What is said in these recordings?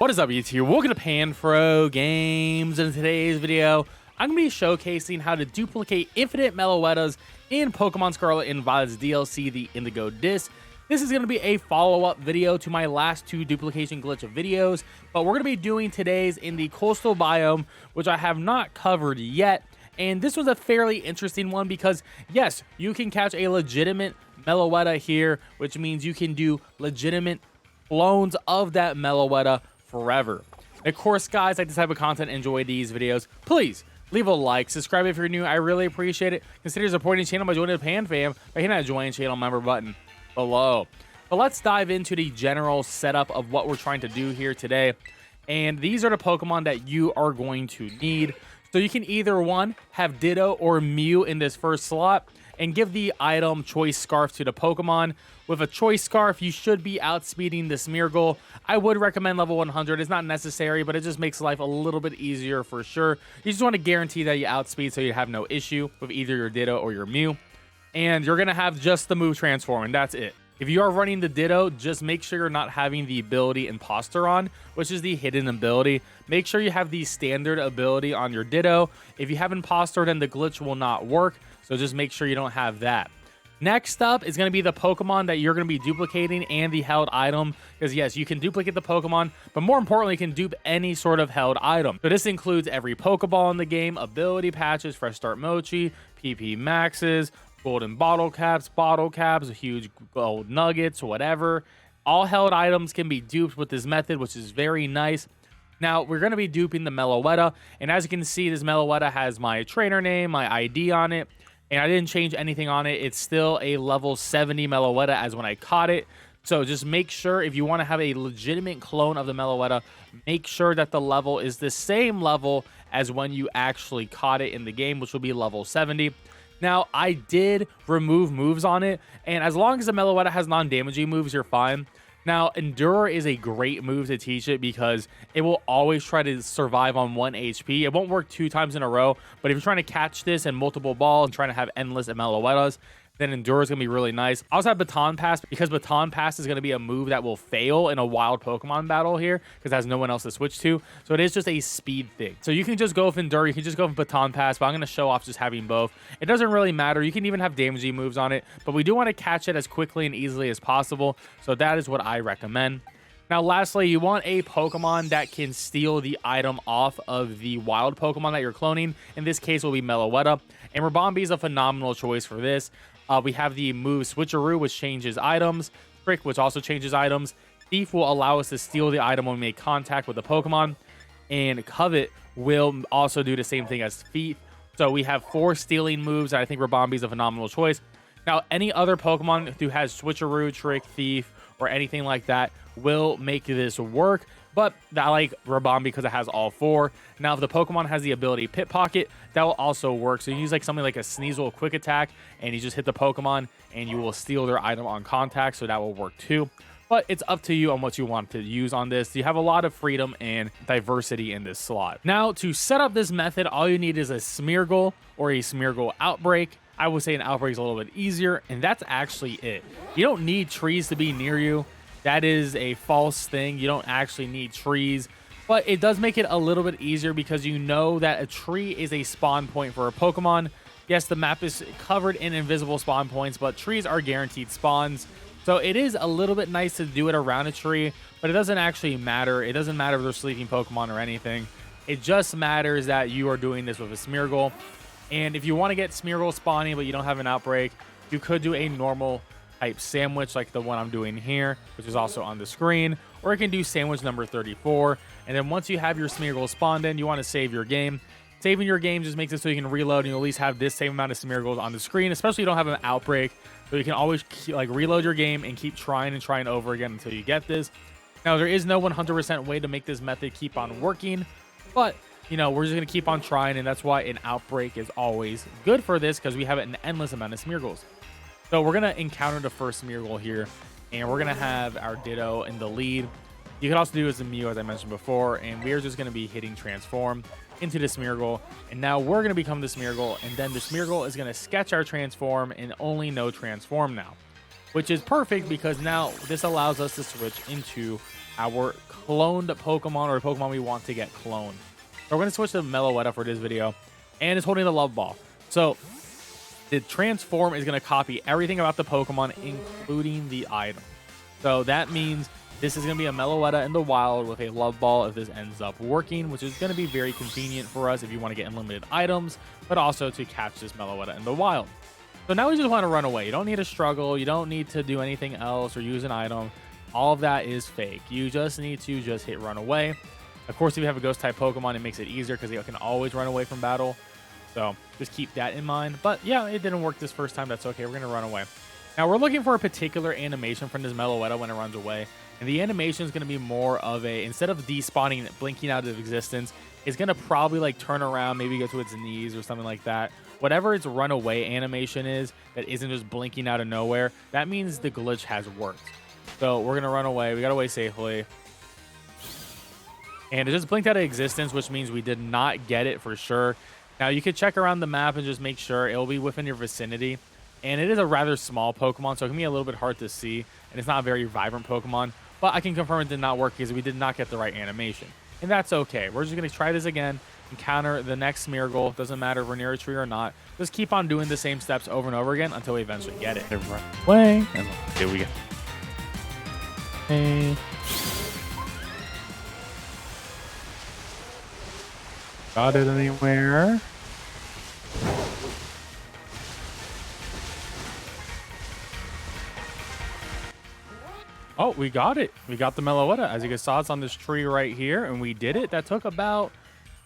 What is up, YouTube? Welcome to PanFro Games. In today's video, I'm going to be showcasing how to duplicate infinite Meloettas in Pokemon Scarlet and Violet's DLC, the Indigo Disc. This is going to be a follow-up video to my last two duplication glitch videos, but we're going to be doing today's in the coastal biome, which I have not covered yet. And this was a fairly interesting one because, yes, you can catch a legitimate Meloetta here, which means you can do legitimate clones of that Meloetta forever. And of course, guys, like this type of content, enjoy these videos, please leave a like, subscribe if you're new. I really appreciate it. Consider supporting the channel by joining the Pan Fam by hitting that join channel member button below. But let's dive into the general setup of what we're trying to do here today. And these are the Pokemon that you are going to need. So you can either, one, have Ditto or Mew in this first slot and give the item Choice Scarf to the Pokemon. With a Choice Scarf, you should be outspeeding the Smeargle. I would recommend level 100. It's not necessary, but it just makes life a little bit easier for sure. You just want to guarantee that you outspeed so you have no issue with either your Ditto or your Mew. And you're going to have just the move Transform, and that's it. If you are running the Ditto, just make sure you're not having the ability Imposter on, which is the hidden ability. Make sure you have the standard ability on your Ditto. If you have Imposter, then the glitch will not work, so just make sure you don't have that. Next up is going to be the Pokemon that you're going to be duplicating and the held item, because yes, you can duplicate the Pokemon, but more importantly, you can dupe any sort of held item. So this includes every Pokeball in the game, ability patches, Fresh Start Mochi, PP Maxes, golden bottle caps, huge gold nuggets, whatever. All held items can be duped with this method, which is very nice. Now, we're going to be duping the Meloetta, and as you can see, this Meloetta has my trainer name, my ID on it, and I didn't change anything on it. It's still a level 70 Meloetta as when I caught it. So just make sure, if you want to have a legitimate clone of the Meloetta, make sure that the level is the same level as when you actually caught it in the game, which will be level 70. Now, I did remove moves on it, and as long as the Meloetta has non-damaging moves, you're fine. Now, Endure is a great move to teach it because it will always try to survive on 1 HP. It won't work 2 times in a row, but if you're trying to catch this in multiple balls and trying to have endless Meloettas, then Endure is going to be really nice. I also have Baton Pass because Baton Pass is going to be a move that will fail in a wild Pokemon battle here because it has no one else to switch to. So it is just a speed thing. So you can just go with Endure, you can just go with Baton Pass, but I'm going to show off just having both. It doesn't really matter. You can even have damaging moves on it, but we do want to catch it as quickly and easily as possible. So that is what I recommend. Now, lastly, you want a Pokemon that can steal the item off of the wild Pokemon that you're cloning. In this case, will be Meloetta. And Rabombi is a phenomenal choice for this. We have the move Switcheroo, which changes items. Trick, which also changes items. Thief will allow us to steal the item when we make contact with the Pokemon. And Covet will also do the same thing as Thief. So we have 4 stealing moves, and I think Rabombi is a phenomenal choice. Now, any other Pokemon who has Switcheroo, Trick, Thief, or anything like that will make this work. But I like Rabombi because it has all 4. Now, if the Pokemon has the ability Pit Pocket, that will also work. So you use like something like a Sneasel Quick Attack, and you just hit the Pokemon, and you will steal their item on contact. So that will work too. But it's up to you on what you want to use on this. You have a lot of freedom and diversity in this slot. Now, to set up this method, all you need is a Smeargle or a Smeargle Outbreak. I would say an Outbreak is a little bit easier, and that's actually it. You don't need trees to be near you. That is a false thing. You don't actually need trees, but it does make it a little bit easier because you know that a tree is a spawn point for a Pokemon. Yes, the map is covered in invisible spawn points, but trees are guaranteed spawns. So it is a little bit nice to do it around a tree, but it doesn't actually matter. It doesn't matter if they're sleeping Pokemon or anything. It just matters that you are doing this with a Smeargle. And if you want to get Smeargle spawning, but you don't have an Outbreak, you could do a normal type sandwich like the one I'm doing here, which is also on the screen, or you can do sandwich number 34. And then once you have your Smeargle spawned in, you want to save your game. Saving your game just makes it so you can reload and you at least have this same amount of Smeargles on the screen, especially if you don't have an Outbreak. So you can always reload your game and keep trying over again until you get this. Now, there is no 100% way to make this method keep on working, but you know, we're just going to keep on trying, and that's why an Outbreak is always good for this because we have an endless amount of Smeargles. So we're going to encounter the first Smeargle here, and we're going to have our Ditto in the lead. You can also do as a Mew, as I mentioned before, and we're just going to be hitting Transform into the Smeargle, and now we're going to become the Smeargle, and then the Smeargle is going to sketch our Transform and only know Transform now. which is perfect because now this allows us to switch into our cloned Pokemon, or Pokemon we want to get cloned. So we're going to switch to Meloetta for this video, and it's holding the Love Ball. So the transform is going to copy everything about the Pokemon, including the item. So that means this is going to be a Meloetta in the wild with a Love Ball if this ends up working, which is going to be very convenient for us if you want to get unlimited items, but also to catch this Meloetta in the wild. So now we just want to run away. You don't need to struggle. You don't need to do anything else or use an item. All of that is fake. You just need to just hit run away. Of course, if you have a ghost type Pokemon, it makes it easier because they can always run away from battle. So just keep that in mind. But yeah, it didn't work this first time. That's okay. We're going to run away. Now we're looking for a particular animation from this Meloetta when it runs away. And the animation is going to be more of a, instead of despawning, blinking out of existence, it's going to probably like turn around, maybe go to its knees or something like that. Whatever its runaway animation is that isn't just blinking out of nowhere, that means the glitch has worked. So we're going to run away. We got away safely. And it just blinked out of existence, which means we did not get it for sure. Now you could check around the map and just make sure it will be within your vicinity. And it is a rather small Pokemon, so it can be a little bit hard to see. And it's not a very vibrant Pokemon. But I can confirm it did not work because we did not get the right animation. And that's okay. We're just going to try this again. Encounter the next Smeargle. Doesn't matter if we're near a tree or not. Just keep on doing the same steps over and over again until we eventually get it. Run away. And here we go. Hey. Got it anywhere? Oh, we got it. We got the Meloetta. As you guys saw, it's on this tree right here, and we did it. That took about,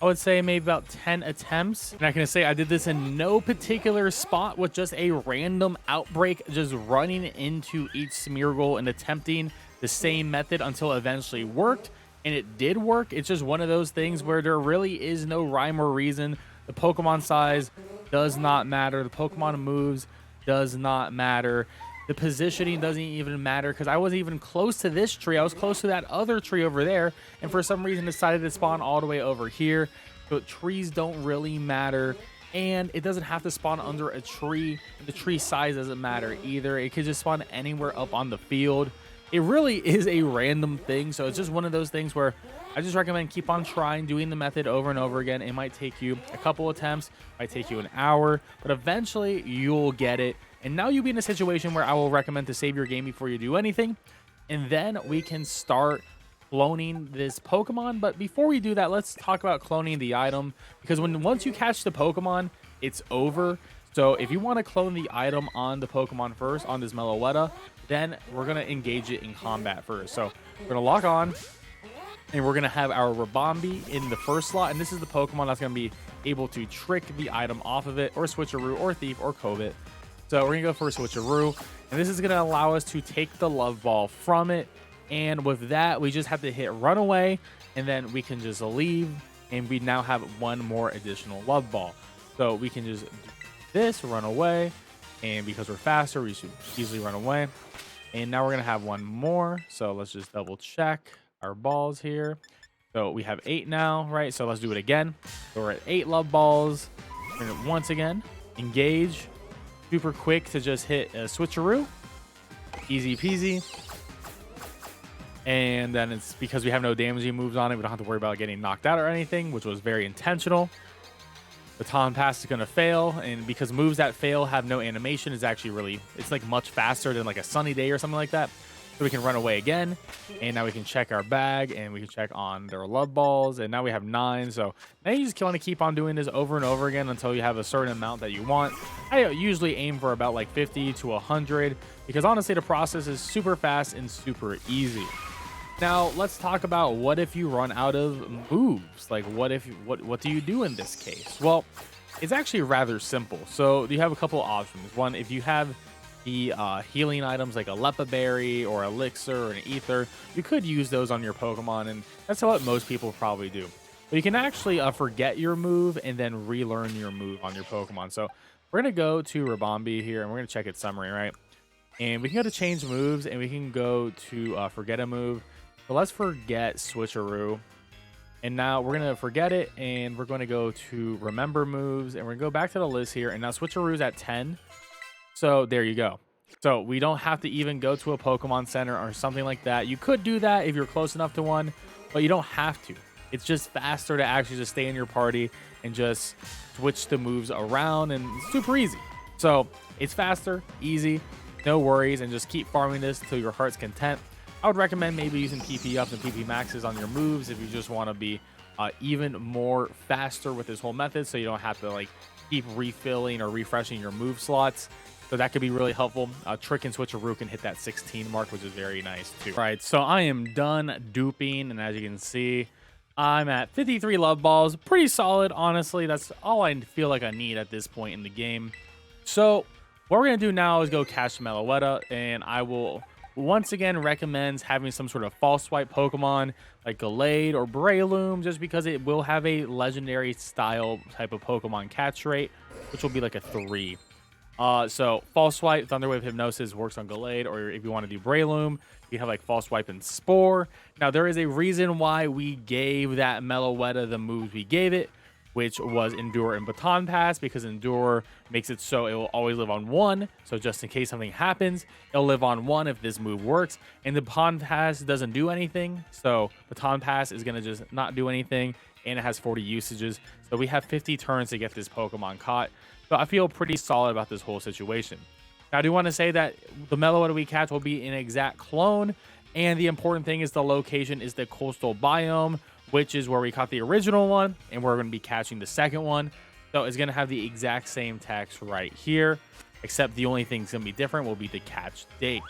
I would say, maybe about 10 attempts. And I can say I did this in no particular spot with just a random outbreak, just running into each Smeargle and attempting the same method until it eventually worked. And it did work. It's just one of those things where there really is no rhyme or reason. The Pokemon size does not matter. The Pokemon moves does not matter. The positioning doesn't even matter because I wasn't even close to this tree. I was close to that other tree over there, and for some reason decided to spawn all the way over here. But trees don't really matter, and it doesn't have to spawn under a tree. The tree size doesn't matter either. It could just spawn anywhere up on the field. It really is a random thing, so it's just one of those things where I just recommend keep on trying, doing the method over and over again. It might take you a couple attempts, might take you an hour, but eventually you'll get it. And now you'll be in a situation where I will recommend to save your game before you do anything. And then we can start cloning this Pokemon. But before we do that, let's talk about cloning the item. Because once you catch the Pokemon, it's over. So if you want to clone the item on the Pokemon first, on this Meloetta, then we're going to engage it in combat first. So we're going to lock on. And we're going to have our Ribombee in the first slot. And this is the Pokemon that's going to be able to trick the item off of it. Or Switcheroo, or Thief, or Covet. So we're going to go for a Switcheroo, and this is going to allow us to take the Love Ball from it. And with that, we just have to hit run away, and then we can just leave, and we now have one more additional Love Ball. So we can just do this, run away, and because we're faster, we should easily run away. And now we're going to have one more, so let's just double check our balls here. So we have 8 now, right? So let's do it again. So we're at 8 Love Balls. We're going to once again engage. Super quick to just hit a Switcheroo. Easy peasy. And then it's because we have no damaging moves on it, we don't have to worry about getting knocked out or anything, which was very intentional. Baton Pass is going to fail, and because moves that fail have no animation, is actually really, it's like much faster than like a sunny day or something like that. So we can run away again, and now we can check our bag, and we can check on their Love Balls, and now we have 9. So now you just want to keep on doing this over and over again until you have a certain amount that you want. I usually aim for about like 50 to 100, because honestly the process is super fast and super easy. Now let's talk about what if you run out of moves. Like what do you do in this case? Well, it's actually rather simple. So you have a couple of options. One, if you have the healing items like a Lepa Berry or Elixir or an Ether, you could use those on your Pokemon, and that's what most people probably do. But you can actually forget your move and then relearn your move on your Pokemon. So we're going to go to Ribombee here, and we're going to check its summary, right? And we can go to change moves, and we can go to forget a move. So let's forget Switcheroo. And now we're going to forget it, and we're going to go to remember moves, and we're going to go back to the list here. And now Switcheroo's at 10. So there you go. So we don't have to even go to a Pokemon Center or something like that. You could do that if you're close enough to one, but you don't have to. It's just faster to actually just stay in your party and just switch the moves around, and it's super easy. So it's faster, easy, no worries, and just keep farming this till your heart's content. I would recommend maybe using PP ups and PP maxes on your moves if you just want to be even more faster with this whole method, so you don't have to like keep refilling or refreshing your move slots. So that could be really helpful. Trick and Switcheroo can hit that 16 mark, which is very nice too. All right, so I am done duping, and as you can see, I'm at 53 love balls. Pretty solid, honestly. That's all I feel like I need at this point in the game. So what we're gonna do now is go catch Meloetta, and I will once again recommend having some sort of false swipe Pokemon like Gallade or Breloom, just because it will have a legendary style type of Pokemon catch rate, which will be like a 3. So false swipe, Thunder Wave, Hypnosis works on Gallade, or if you want to do Breloom, you have like false swipe and Spore. Now there is a reason why we gave that Meloetta the moves we gave it, which was Endure and Baton Pass, because Endure makes it so it will always live on 1. So just in case something happens, it'll live on 1 if this move works. And the Baton Pass doesn't do anything. So Baton Pass is going to just not do anything. And it has 40 usages. So we have 50 turns to get this Pokemon caught. So I feel pretty solid about this whole situation. Now I do want to say that the Meloetta we catch will be an exact clone. And the important thing is the location is the coastal biome, which is where we caught the original one, and we're going to be catching the second one. So it's going to have the exact same text right here, except the only thing that's going to be different will be the catch date.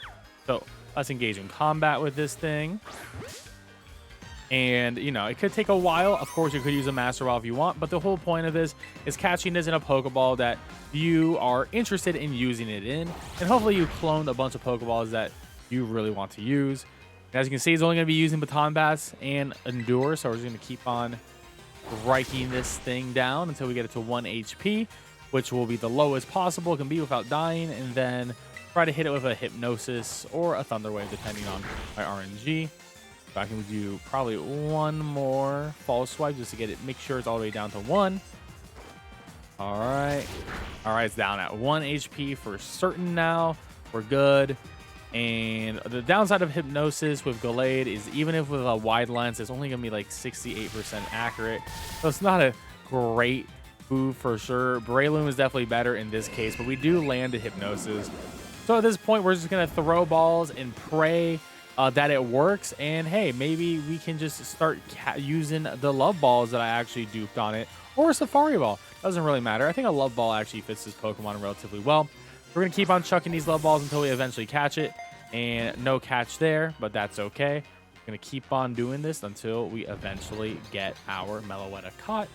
So let's engage in combat with this thing. And, you know, it could take a while. Of course, you could use a Master Ball if you want, but the whole point of this is catching this in a Pokeball that you are interested in using it in. And hopefully you cloned a bunch of Pokeballs that you really want to use. As you can see, it's only going to be using Baton Pass and Endure, so we're just going to keep on striking this thing down until we get it to 1 HP, which will be the lowest possible it can be without dying, and then try to hit it with a Hypnosis or a Thunder Wave, depending on my RNG. So I can do probably one more False Swipe just to get it, make sure it's all the way down to 1. All right, it's down at 1 HP for certain now. We're good. And the downside of Hypnosis with Gallade is even if with a wide lens, it's only going to be like 68% accurate. So it's not a great move for sure. Breloom is definitely better in this case, but we do land a Hypnosis. So at this point, we're just going to throw balls and pray that it works. And hey, maybe we can just start using the Love Balls that I actually duped on it, or a Safari Ball. Doesn't really matter. I think a Love Ball actually fits this Pokemon relatively well. We're going to keep on chucking these Love Balls until we eventually catch it. And no catch there, but that's okay. We're going to keep on doing this until we eventually get our Meloetta caught.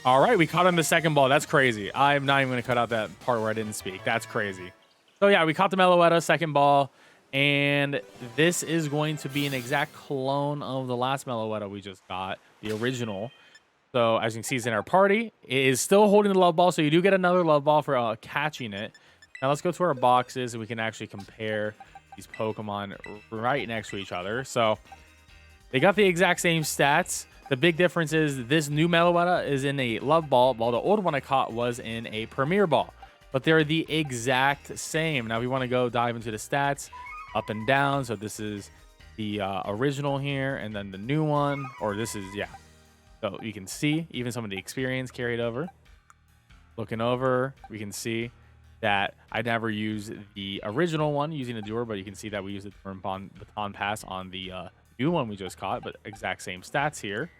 All right, we caught him the second ball. That's crazy. I'm not even going to cut out that part where I didn't speak. That's crazy. So yeah, we caught the Meloetta second ball. And this is going to be an exact clone of the last Meloetta we just got, the original. So as you can see, it's in our party. It is still holding the Love Ball, so you do get another Love Ball for catching it. Now let's go to our boxes, and we can actually compare these Pokemon right next to each other. So they got the exact same stats. The big difference is this new Meloetta is in a Love Ball, while the old one I caught was in a Premier Ball. But they're the exact same. Now we want to go dive into the stats up and down. So this is the original here, and then the new one, or this is, yeah. So you can see even some of the experience carried over. Looking over, we can see that I never used the original one using a Endure, but you can see that we used it for Baton Pass on the new one we just caught, but exact same stats here.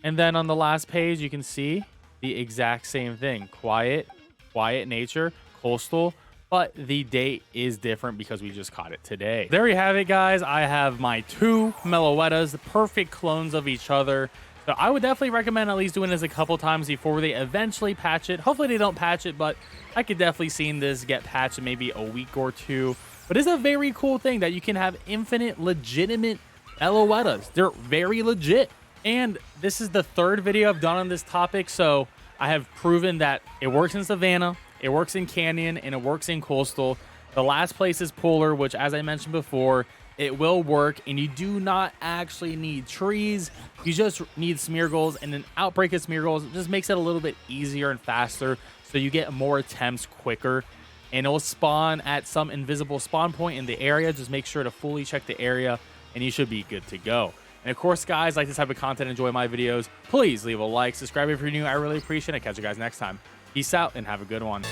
And then on the last page, you can see the exact same thing. Quiet nature, coastal, but the date is different because we just caught it today. There you have it, guys. I have my 2 Meloettas, the perfect clones of each other. So I would definitely recommend at least doing this a couple times before they eventually patch it. Hopefully they don't patch it, but I could definitely see this get patched in maybe a week or 2. But it's a very cool thing that you can have infinite legitimate Meloettas. They're very legit. And this is the 3rd video I've done on this topic, so I have proven that it works in Savannah, it works in Canyon, and it works in Coastal. The last place is Polar, which, as I mentioned before, it will work, and you do not actually need trees. You just need Smeargles, and an outbreak of Smeargles just makes it a little bit easier and faster, so you get more attempts quicker. And it will spawn at some invisible spawn point in the area. Just make sure to fully check the area, and you should be good to go. And of course, guys, like this type of content, enjoy my videos, please leave a like, subscribe if you're new. I really appreciate it. Catch you guys next time. Peace out and have a good one.